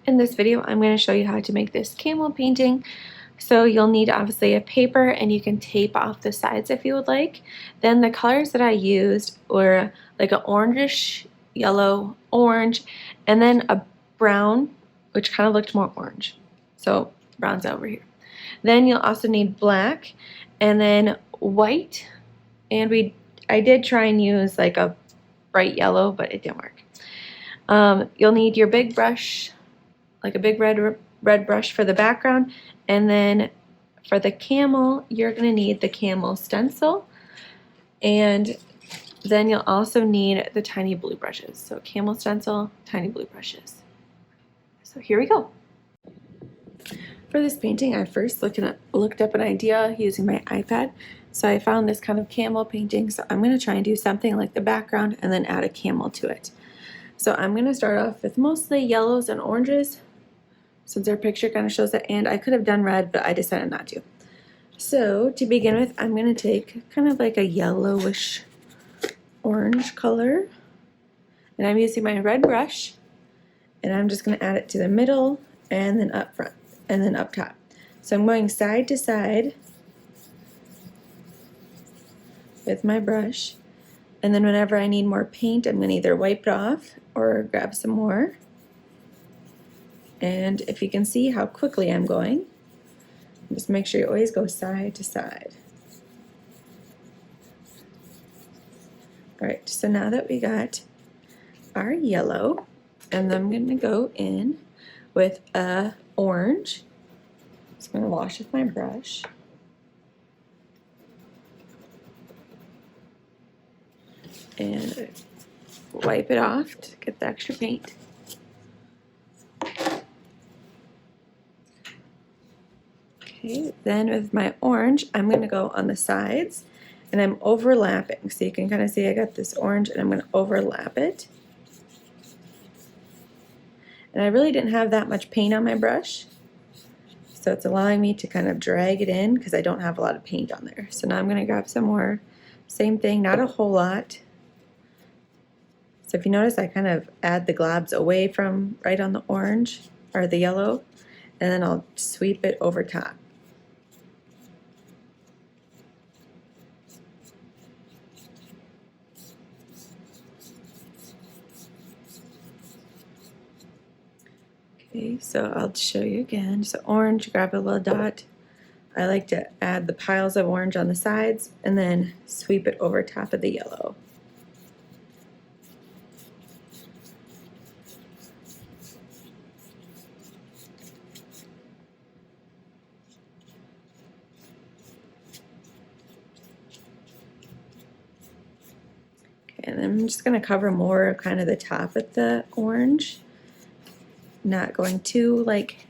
In this video, I'm going to show you how to make this camel painting. So you'll need obviously a paper, and you can tape off the sides if you would like. Then the colors that I used were like an orangish, yellow, orange, and then a brown, which kind of looked more orange. So brown's over here. Then you'll also need black and then white. And I did try and use like a bright yellow, but it didn't work. You'll need your big brush, like a big red brush for the background, and then for the camel you're going to need the camel stencil, and then you'll also need the tiny blue brushes. So camel stencil, tiny blue brushes. So here we go. For this painting, I first looked up an idea using my iPad. So I found this kind of camel painting, so I'm going to try and do something like the background and then add a camel to it. So I'm going to start off with mostly yellows and oranges, since our picture kind of shows that, and I could have done red, but I decided not to. So to begin with, I'm going to take kind of like a yellowish orange color, and I'm using my red brush, and I'm just going to add it to the middle and then up front and then up top. So I'm going side to side with my brush, and then whenever I need more paint, I'm going to either wipe it off or grab some more. And if you can see how quickly I'm going, just make sure you always go side to side. Alright, so now that we got our yellow, and I'm going to go in with a orange. So I'm going to wash with my brush. And wipe it off to get the extra paint. Okay, then with my orange, I'm going to go on the sides, and I'm overlapping. So you can kind of see I got this orange, and I'm going to overlap it. And I really didn't have that much paint on my brush, so it's allowing me to kind of drag it in because I don't have a lot of paint on there. So now I'm going to grab some more. Same thing, not a whole lot. So if you notice, I kind of add the globs away from right on the orange or the yellow, and then I'll sweep it over top. Okay, so I'll show you again. So orange, grab a little dot. I like to add the piles of orange on the sides and then sweep it over top of the yellow. And I'm just going to cover more of kind of the top with the orange, not going too like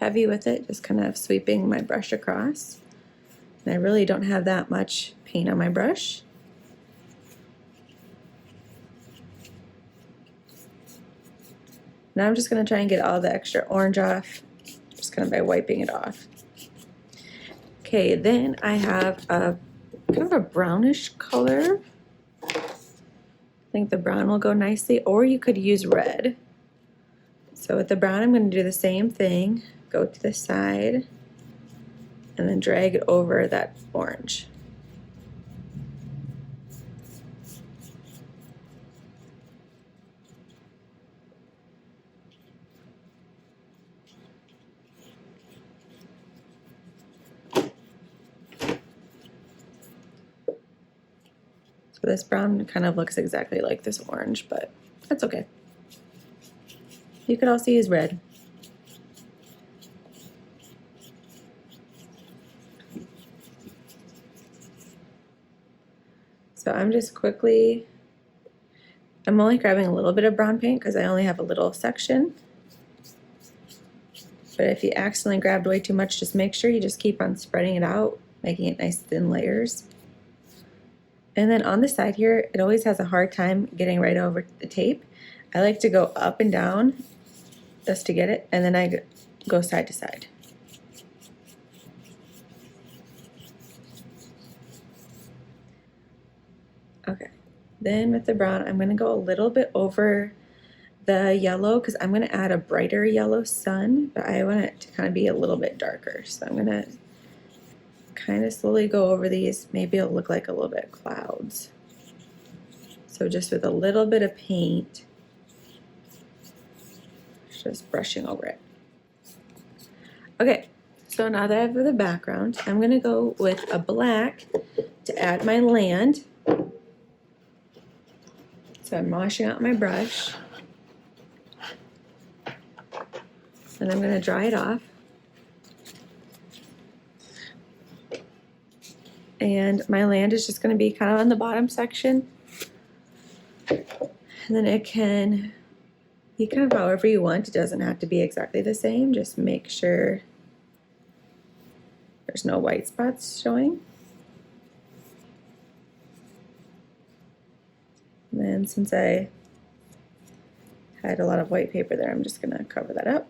heavy with it, just kind of sweeping my brush across. And I really don't have that much paint on my brush. Now I'm just going to try and get all the extra orange off, just kind of by wiping it off. Okay, then I have a kind of a brownish color. I think the brown will go nicely, or you could use red. So with the brown, I'm going to do the same thing. Go to the side and then drag it over that orange. So this brown kind of looks exactly like this orange, but that's okay. You could also use red. So I'm only grabbing a little bit of brown paint because I only have a little section. But if you accidentally grabbed way too much, just make sure you just keep on spreading it out, making it nice thin layers. And then on the side here, it always has a hard time getting right over the tape. I like to go up and down just to get it, and then I go side to side. Okay, then with the brown, I'm going to go a little bit over the yellow because I'm going to add a brighter yellow sun, but I want it to kind of be a little bit darker. So I'm going to kind of slowly go over these. Maybe it'll look like a little bit of clouds. So just with a little bit of paint, just brushing over it. Okay, so now that I have the background, I'm going to go with a black to add my land. So I'm washing out my brush. And I'm going to dry it off. And my land is just going to be kind of on the bottom section. And then it can be kind of however you want. It doesn't have to be exactly the same. Just make sure there's no white spots showing. And then since I had a lot of white paper there, I'm just going to cover that up.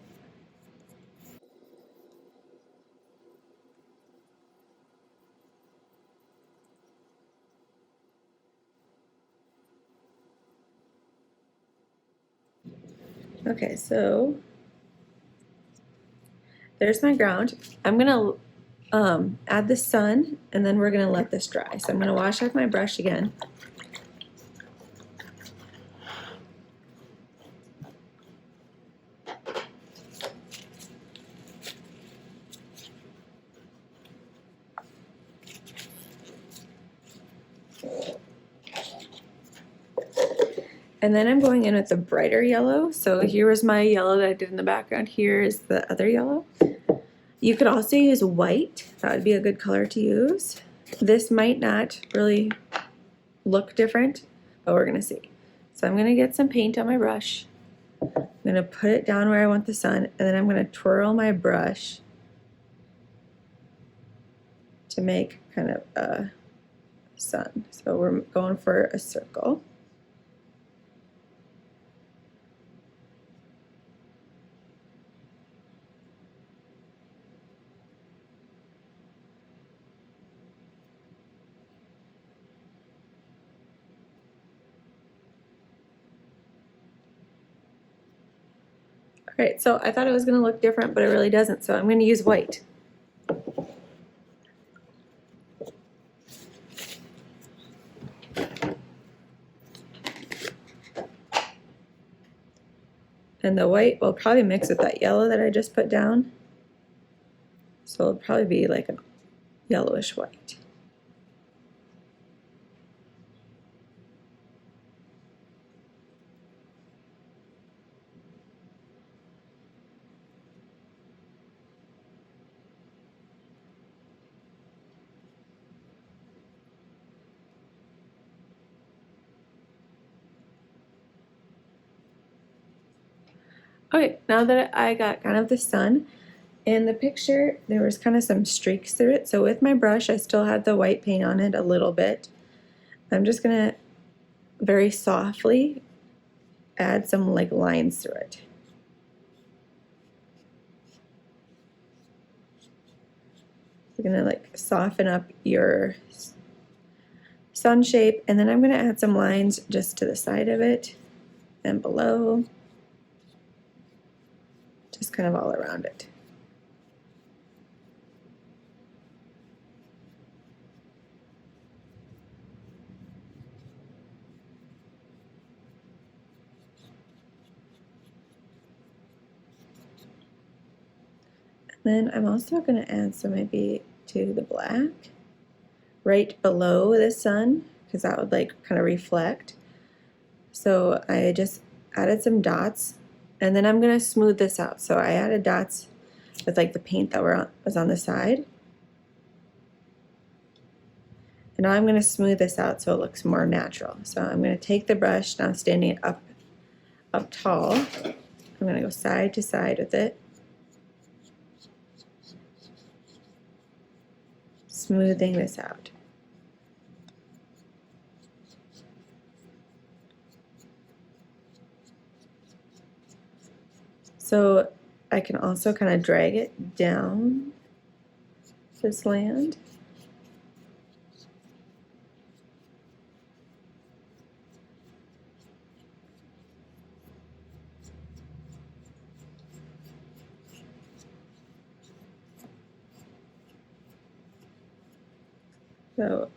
Okay, so there's my ground. I'm gonna add the sun, and then we're gonna let this dry. So I'm gonna wash off my brush again. And then I'm going in with the brighter yellow. So here was my yellow that I did in the background. Here is the other yellow. You could also use white. That would be a good color to use. This might not really look different, but we're gonna see. So I'm gonna get some paint on my brush. I'm gonna put it down where I want the sun, and then I'm gonna twirl my brush to make kind of a sun. So we're going for a circle. All right, so I thought it was going to look different, but it really doesn't. So I'm going to use white. And the white will probably mix with that yellow that I just put down. So it'll probably be like a yellowish white. Okay, now that I got kind of the sun in the picture, there was kind of some streaks through it. So with my brush, I still had the white paint on it a little bit. I'm just gonna very softly add some like lines through it. You're gonna like soften up your sun shape, and then I'm gonna add some lines just to the side of it and below. Just kind of all around it. Then I'm also going to add some maybe to the black right below the sun, because that would like kind of reflect. So I just added some dots, and then I'm going to smooth this out. So I added dots with like the paint that was on the side. And now I'm going to smooth this out so it looks more natural. So I'm going to take the brush, now standing up tall. I'm going to go side to side with it. Smoothing this out. So I can also kind of drag it down this land. So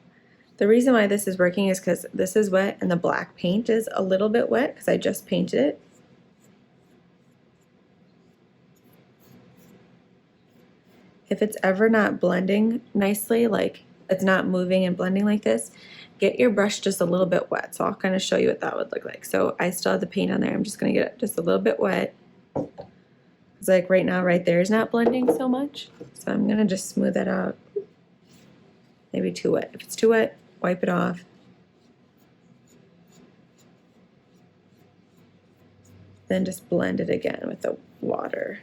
the reason why this is working is because this is wet and the black paint is a little bit wet because I just painted it. If it's ever not blending nicely, like it's not moving and blending like this, get your brush just a little bit wet. So I'll kind of show you what that would look like. So I still have the paint on there. I'm just going to get it just a little bit wet. It's like right now, right there is not blending so much. So I'm going to just smooth that out. Maybe too wet. If it's too wet, wipe it off. Then just blend it again with the water.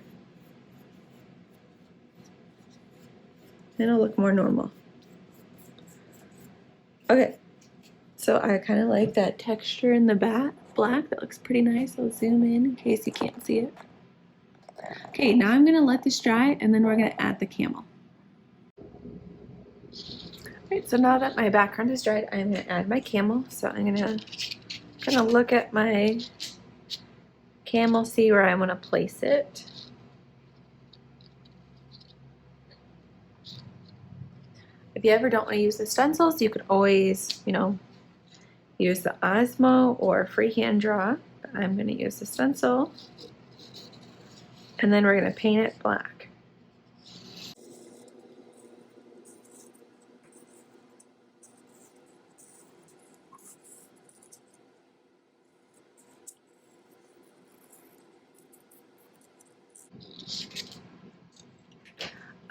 And it'll look more normal. Okay, so I kind of like that texture in the black. That looks pretty nice. I'll zoom in case you can't see it. Okay, now I'm gonna let this dry and then we're gonna add the camel. Alright, so now that my background is dried, I'm gonna add my camel. So I'm gonna kind of look at my camel, see where I want to place it. If you ever don't want to use the stencils, you could always, use the Osmo or freehand draw. But I'm going to use the stencil. And then we're going to paint it black.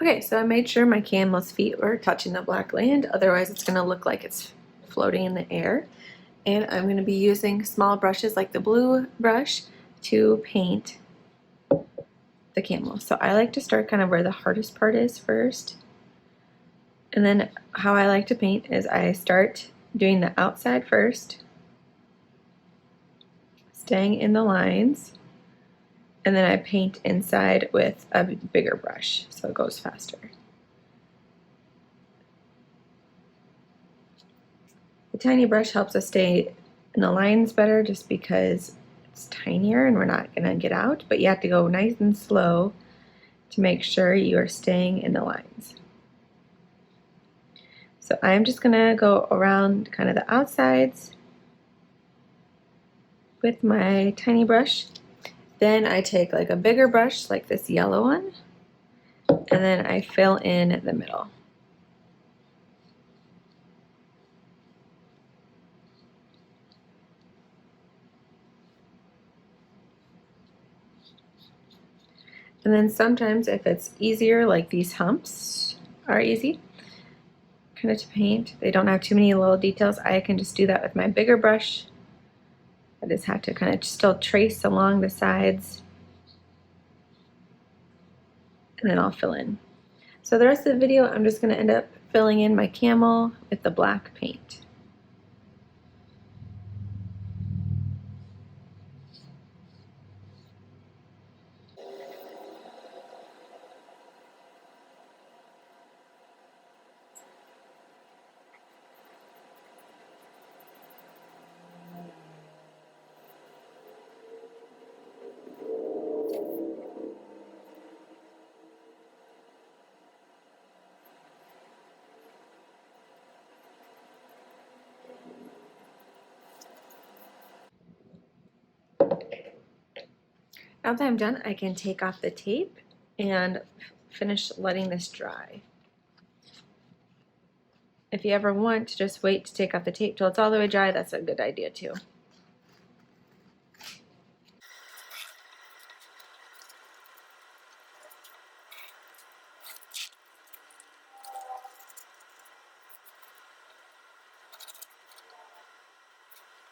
Okay, so I made sure my camel's feet were touching the black land, otherwise it's going to look like it's floating in the air. And I'm going to be using small brushes like the blue brush to paint the camel. So I like to start kind of where the hardest part is first. And then how I like to paint is I start doing the outside first, staying in the lines, and then I paint inside with a bigger brush so it goes faster. The tiny brush helps us stay in the lines better just because it's tinier and we're not going to get out, but you have to go nice and slow to make sure you are staying in the lines. So I'm just going to go around kind of the outsides with my tiny brush. Then I take like a bigger brush like this yellow one, and then I fill in the middle. And then sometimes if it's easier, like these humps are easy kind of to paint, they don't have too many little details, I can just do that with my bigger brush. I just have to kind of still trace along the sides, and then I'll fill in. So the rest of the video, I'm just going to end up filling in my camel with the black paint. Now that I'm done, I can take off the tape and finish letting this dry. If you ever want to just wait to take off the tape till it's all the way dry, that's a good idea too.